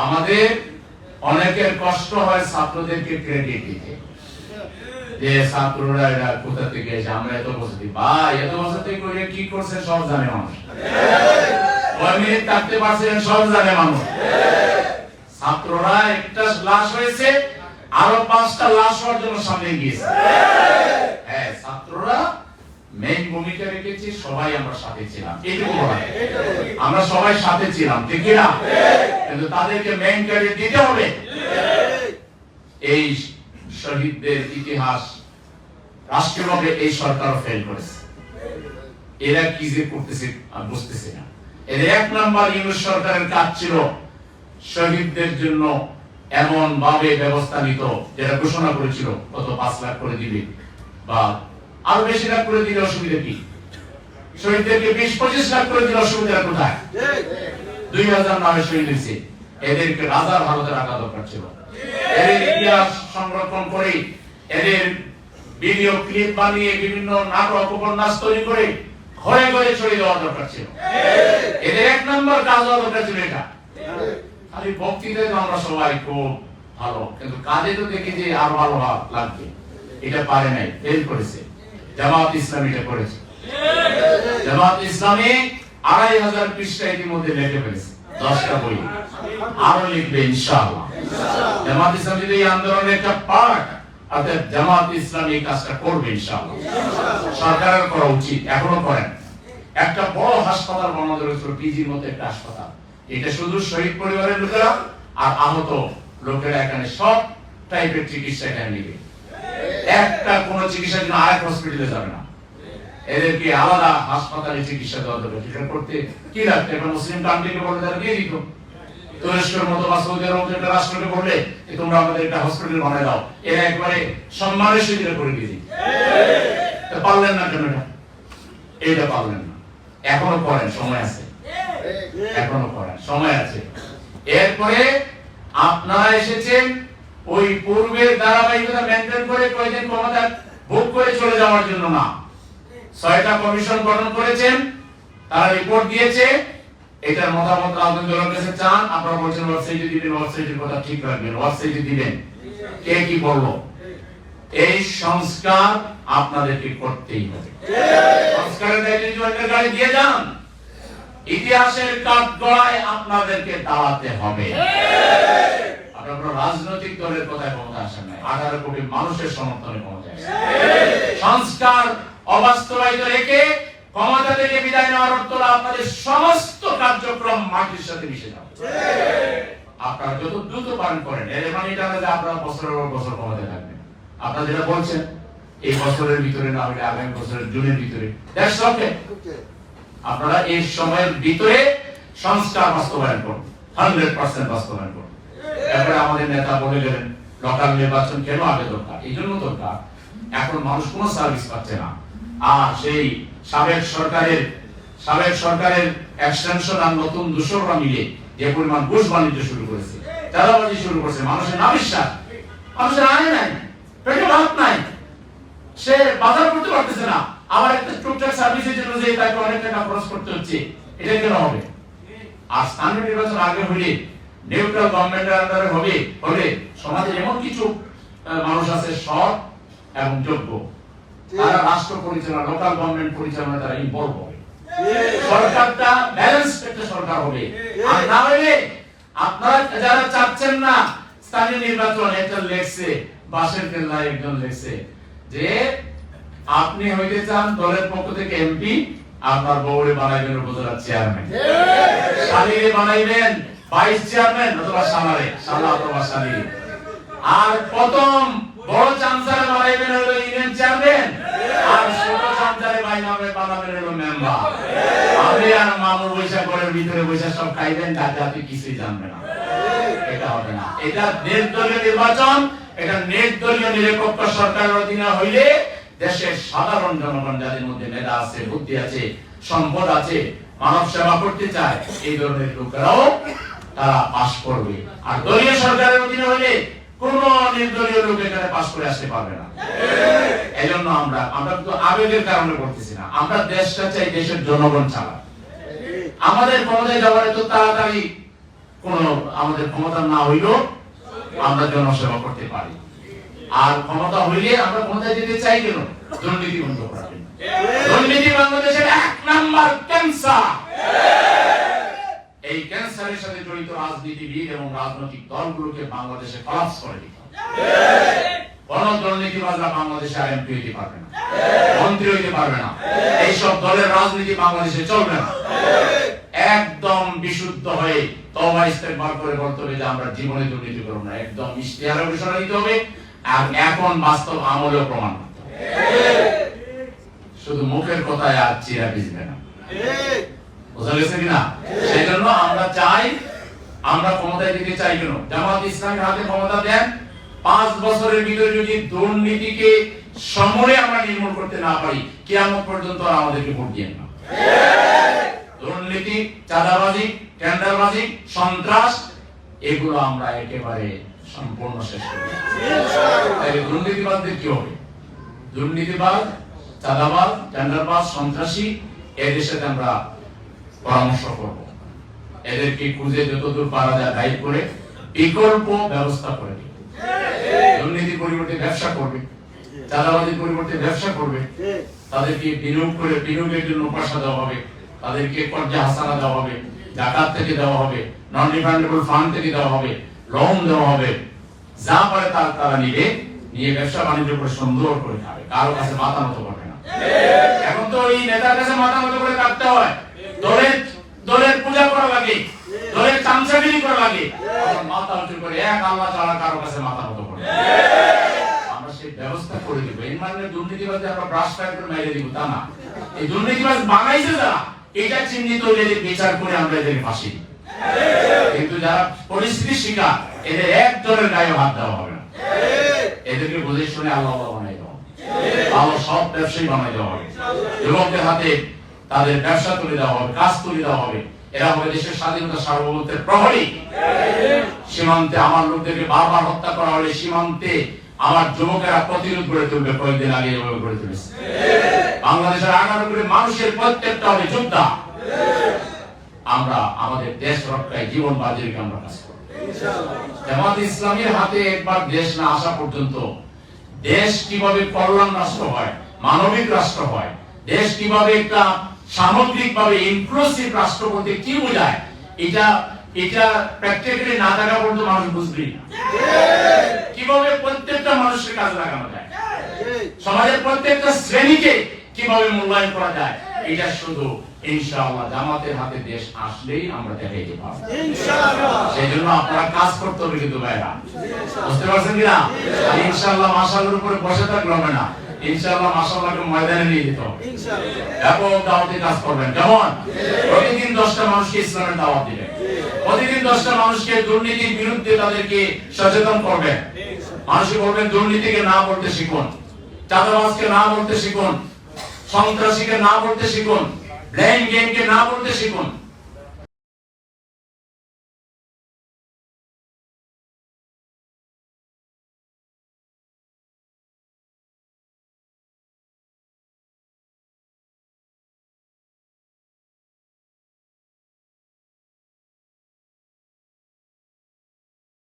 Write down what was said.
আমাদের অনেকের কষ্ট হয় ছাত্রদেরকে ক্রেডিট দিতে, যে ছাত্ররা এরা কোথা থেকে এসে, আমরা এত বছর দিই ভাই, এত বছর থেকে করে কি করছে সব জানে মানুষ, কয় মিনিট থাকতে পারছেন সব জানে মানুষ। ছাত্ররা একটা লাশ হয়েছে, আরো 5টা লাশ হওয়ার জন্য সামনে গিয়েছে। হ্যাঁ, ছাত্ররা মেইন ভূমিকা রেখেছে, সবাই আমরা সাথে ছিলাম, এইটুকু বলা, আমরা সবাই সাথে ছিলাম, ঠিক না? কিন্তু তাদেরকে মেইন ক্রেডিট দিতে হবে। এই শহীদদের ইতিহাস রাষ্ট্রীয়ভাবে এই সরকারও ফেল করেছে। এরা কি যে করতেছে বুঝতেছে না। এদের 1 নাম্বার ইউনিট সরকারের কাজ ছিল শহীদদের জন্য এমন ভাবে ব্যবস্থা নিত, যেটা ঘোষণা করেছিল কত 5 লাখ করে দিবে বা আরো বেশি লাখ করে দিলে অসুবিধা কি? শহীদদেরকে 20-25 লাখ করে দিলে অসুবিধা কোথায়? 2000 নামে শহীদ হয়েছে, এদেরকে রাজার ভারতে রাখা দরকার ছিল। এদের ইতিহাস সংরক্ষণ করে, এদের ভিডিও ক্লিপ বানিয়ে বিভিন্ন নাটক উপন্যাস তৈরি করে ঘরে ঘরে ছড়িয়ে দেওয়া দরকার ছিল। এদের 1 নাম্বার কাজ হওয়া দরকার ছিল এটা। খালি বক্তৃতায় তো আমরা সবাই খুব ভালো, কিন্তু কাজে তো দেখি যে আরো ভালো লাগবে, এটা পারে নাই, ফেল করেছে। জামাত ইসলামী এটা করেছে। জামাত ইসলামী 2500 পৃষ্ঠা ইতিমধ্যে লিখে ফেলেছে, 10টা বই, আরো লিখবে ইনশাআল্লাহ। জামাত ইসলামী এই আন্দোলনের একটা পার্ট, অর্থাৎ জামাত ইসলামী এই কাজটা করবে ইনশাআল্লাহ। সরকারের করা উচিত, এখনো করেন। একটা বড় হাসপাতাল বানানো হয়েছিল, পিজির মতো একটা হাসপাতাল। এটা শুধু শহীদ পরিবারের লোকেরা আর আহত লোকেরা এখানে সব টাইপের চিকিৎসা এখানে নিবে। একটা কোনো চিকিৎসার জন্য আরেক হসপিটালে যাবে না, এদেরকে আলাদা হাসপাতালে চিকিৎসা দেওয়া যাবে। এটা করতে কি লাগবে? এখন মুসলিম কান্ট্রিকে বলে তারা দিয়ে দিত, তুরস্কের মতো বা সৌদি আরব মতো একটা রাষ্ট্রকে বললে তোমরা আমাদের একটা হসপিটাল বানায় দাও, এরা একবারে সম্মানের সহিত করে দিয়ে দিত। পারলেন না কেন? এটা পারলেন না, এখনো করেন, সময় আছে, এখনো করেন, সময় আছে। এরপরে আপনারা এসেছেন ওই পূর্বের ধারাবাহিকতা মেনটেন করে কয়েকদিন ক্ষমতা ভোগ করে চলে যাওয়ার জন্য না। 6টা কমিশন গঠন করেছেন, তারা রিপোর্ট দিয়েছে, এটার মতামত রাজনৈতিক দলের কাছে চান। আপনারা বলছেন ওয়েবসাইটে দিবেন, ওয়েবসাইটের কথা ঠিক রাখবেন, ওয়েবসাইটে দিবেন। কে কি বললো? এই সংস্কার আপনাদেরকে করতেই হবে। সংস্কারের দায়িত্ব গাড়ি দিয়ে যান, ইতিহাসের কাঠগড়ায় আপনাদেরকে দাঁড়াতে হবে। আপনারা রাজনৈতিক দলের কথায় ক্ষমতা আসেন নাই, 18 কোটি মানুষের সমর্থনে ক্ষমতা আসেন। সংস্কার অবাস্তবায়িত রেখে ক্ষমতা থেকে বিদায় নেওয়ার অর্থ আপনাদের সমস্ত কার্যক্রম মাটির সাথে মিশে যাবে। আপনারা যত দ্রুত পালন করেন, এর মানে এটা না যে আপনারা বছরের পর বছর ক্ষমতায় থাকবেন। আপনারা যেটা বলছেন এই বছরের ভিতরে না হলে আগামী বছরের জুনের ভিতরে, দ্যাটস ওকে। আপনারা এই সময়ের ভিতরে সংস্কার বাস্তবায়ন করুন, 100% বাস্তবায়ন করুন। এরপরে আমাদের নেতা বলে গেলেন লোকাল নির্বাচন কেন আগে দরকার? এই জন্য দরকার, এখন মানুষ কোনো সার্ভিস পাচ্ছে না। আর সেই সাবেক সরকারের এক্সটেনশন আর নতুন দূষকরা মিলে যে পরিমাণ ঘুষ বাণিজ্য শুরু করেছে, চাঁদাবাজি শুরু করেছে, মানুষের নাবিশ্বাস, মানুষের আয় নাই, পেটে ভাত নাই, সে বাজার করতে পারতেছে না, আবার একটা টুকটাক সার্ভিসের জন্য যে তাকে অনেক টাকা খরচ করতে হচ্ছে, এটা কেন হবে? আর স্থানীয় নির্বাচন আগে হলে নিউট্রাল গভর্নমেন্টের আন্ডারে হলে সমাজে এমন কিছু মানুষ আছে সৎ এবং যোগ্য, তারা রাষ্ট্র পরিচালনা, লোকাল গভর্নমেন্ট পরিচালনা তারা ইনভলভ হবে। সরকারটা ব্যালেন্সড একটা সরকার হবে। আর না হলে আপনারা যারা চাচ্ছেন না স্থানীয় নির্বাচন, এটা লেখছে বাসের কেল্লায় একজন লেখছে যে আপনি হইতে চান দলের পক্ষ থেকে এমপি, আপনার বউরে বানাইবেন উপজেলা চেয়ারম্যান, শালীরে বানাইবেন ভাইস চেয়ারম্যান অথবা শালা অথবা শালী, আর প্রথম বড় চামচারে বানাইবেন হলো ইউনিয়ন চেয়ারম্যান, আর ছোট চামচারে বানাবেন হলো মেম্বার। আপনি আর মামু বৈশা ঘরের ভিতরে বৈশা সব খাইবেন, তাতে আপনি কিছুই জানবেন না। এটা হবে না। এটা নির্দলীয় নির্বাচন, এটা নির্দলীয় নিরপেক্ষ সরকারের অধীনে হইলে দেশের সাধারণ জনগণ, যাদের মধ্যে মেধা আছে, বুদ্ধি আছে, সম্পদ আছে, মানব সেবা করতে চায়, এই ধরনের লোকেরাও তারা পাস করবে। আর দলীয় সরকারের অধীনে হলে কোন নির্দলীয় লোক এখানে পাস করে আসতে পারবে না। এজন্য আমরা তো আবেগের কারণে করতেছি না, আমরা দেশটা চাই দেশের জনগণ চালায়। আমাদের ক্ষমতায় যাওয়ার এত তাড়াতাড়ি কোন আমাদের ক্ষমতা না হইলেও আমরা জনসেবা করতে পারি। আর ক্ষমতা হইলে আমরা ক্ষমতায় যেতে চাই কেন? দুর্নীতি বন্ধ করার জন্য। দুর্নীতি বাংলাদেশের 1 নাম্বার ক্যান্সার। এই ক্যান্সারের সাথে জড়িত রাজনীতিবিদ এবং রাজনৈতিক দলগুলোকে বাংলাদেশে কলাপস করে দিতে হবে। কোন দুর্নীতিবাজরা বাংলাদেশে আর এমপি হইতে পারবে না, মন্ত্রী হইতে পারবে না। এইসব দলের রাজনীতি বাংলাদেশে চলবে না। একদম বিশুদ্ধ হয়ে তওবা ইস্তেগফার করে বলতে হবে যে আমরা জীবনে দুর্নীতি করব না। একদম ইশতেহারে ঘোষণা দিতে হবে আর এখন বাস্তব আমলেও প্রমাণ করতে হবে। শুধু মুখের কথায় আর চিরা ভিজবে না। বুঝা গেছে কিনা? সেই জন্য আমরা চাই, আমরা ক্ষমতায় দিতে চাই কেন? জামাত ইসলামের হাতে ক্ষমতা দেন, 5 বছরের ভিতরে যদি দুর্নীতিকে সমূলে আমরা নির্মূল করতে না পারি, কিয়ামত পর্যন্ত আর আমাদেরকে ভোট দিয়েন না। দুর্নীতি, চাঁদাবাজি, টেন্ডারবাজি, সন্ত্রাস, এগুলো আমরা একেবারে সম্পূর্ণ শেষ করব। তাহলে দুর্নীতিবাদদের কি হবে? দুর্নীতিবাদ, চাঁদাবাজ, টেন্ডারবাজ, সন্ত্রাসী এদের সাথে আমরা পরামর্শ করব। এদেরকে খুঁজে যতদূর পারা যায় গাইড করে বিকল্প ব্যবস্থা করে দিব। দুর্নীতি পরিবর্তে ব্যবসা করবে, চাঁদাবাজির পরিবর্তে ব্যবসা করবে, তাদেরকে বিনিয়োগ করে বিনিয়োগের জন্য পয়সা দেওয়া হবে, তাদেরকে কর্জা হাসানা দেওয়া হবে, জাকাত থেকে দেওয়া হবে, নন রিফান্ডেবল ফান্ড থেকে দেওয়া হবে, লোন দেওয়া হবে। যা পারে তারা নিবে, নিয়ে ব্যবসা বাণিজ্য করে সুন্দর করে খাবে, কারো কাছে মাথা নত করবে না। এখন তো এই নেতার কাছে মাথা নত করে কাটতে হয়, দলের পূজা করা লাগে, দলের চামচাগিরি করা লাগে, মাথা উঁচু করে এক আল্লাহ ছাড়া কারো কাছে মাথা নত করে। আমরা সেই ব্যবস্থা করে দিব। এই মানে দুর্নীতিবাজ আমরা ব্রাশ ফায়ার করে মেরে দিব তা না। এই দুর্নীতিবাজ বানাইছে যারা, এটা চিহ্নিত হলে বিচার করে আমরা এদেরকে ফাঁসি দিই। কিন্তু যারা পরিস্থিতির শিকার, এদের একজনের গায়ে হাত দেওয়া হবে না। এদেরকে বুঝে শুনে আল্লাহ বানাই দেওয়া হবে, ভালো সব ব্যবসায়ী বানাই দেওয়া হবে। যুবকদের হাতে তাদের ব্যবসা তুলে দেওয়া হবে, কাজ তুলে দেওয়া হবে। এরা হবে দেশের স্বাধীনতা সার্বভৌমত্বের প্রহরী। সীমান্তে আমার লোকদেরকে বারবার হত্যা করা হলে সীমান্তে আমার যুবকেরা প্রতিরোধ গড়ে তুলবে। কয়েকদিন আগে এভাবে গড়ে তুলেছে। বাংলাদেশের 18 কোটি মানুষের প্রত্যেকটা হবে যোদ্ধা। আমরা আমাদের দেশ রক্ষায় জীবন বাজি রেখে আমরা কাজ করব। জামাত ইসলামের হাতে একবার দেশ না আসা পর্যন্ত দেশ কিভাবে কল্যাণ রাষ্ট্র হয়, মানবিক রাষ্ট্র হয়, দেশ কিভাবে একটা সামগ্রিকভাবে ইনক্লুসিভ রাষ্ট্র বলতে কি বোঝায়, এটা প্র্যাকটিক্যালি না থাকা পর্যন্ত মানুষ বুঝবে না। কিভাবে প্রত্যেকটা মানুষের কাজে লাগানো যায়, সমাজের প্রত্যেকটা শ্রেণীকে কিভাবে মূল্যায়ন করা যায়, এটা শুধু ইনশাআল্লাহ জামাতের হাতে দেশ আসলেই আমরা দেখাইতে পারবো। সেই জন্য আপনারা কাজ করতে হবে। কিন্তু ভাইরা বুঝতে পারছেন কিনা? ইনশাআল্লাহ মাশাআল্লাহর উপরে বসে থাকলে হবে না। ইনশাআল্লাহ মাশাআল্লাহকে ময়দানে নিয়ে যেতে হবে। ব্যাপক দাওয়াতি কাজ করবেন। যেমন প্রতিদিন 10টা মানুষকে ইসলামের দাওয়াত দিবেন, প্রতিদিন 10টা মানুষকে দুর্নীতির বিরুদ্ধে তাদেরকে সচেতন করবেন। মানুষকে বলবেন দুর্নীতিকে না বলতে শিখুন, চাঁদাবাজকে না বলতে শিখুন, সন্ত্রাসীকে না বলতে শিখুন, ব্লেম গেমকে না বলতে শিখুন।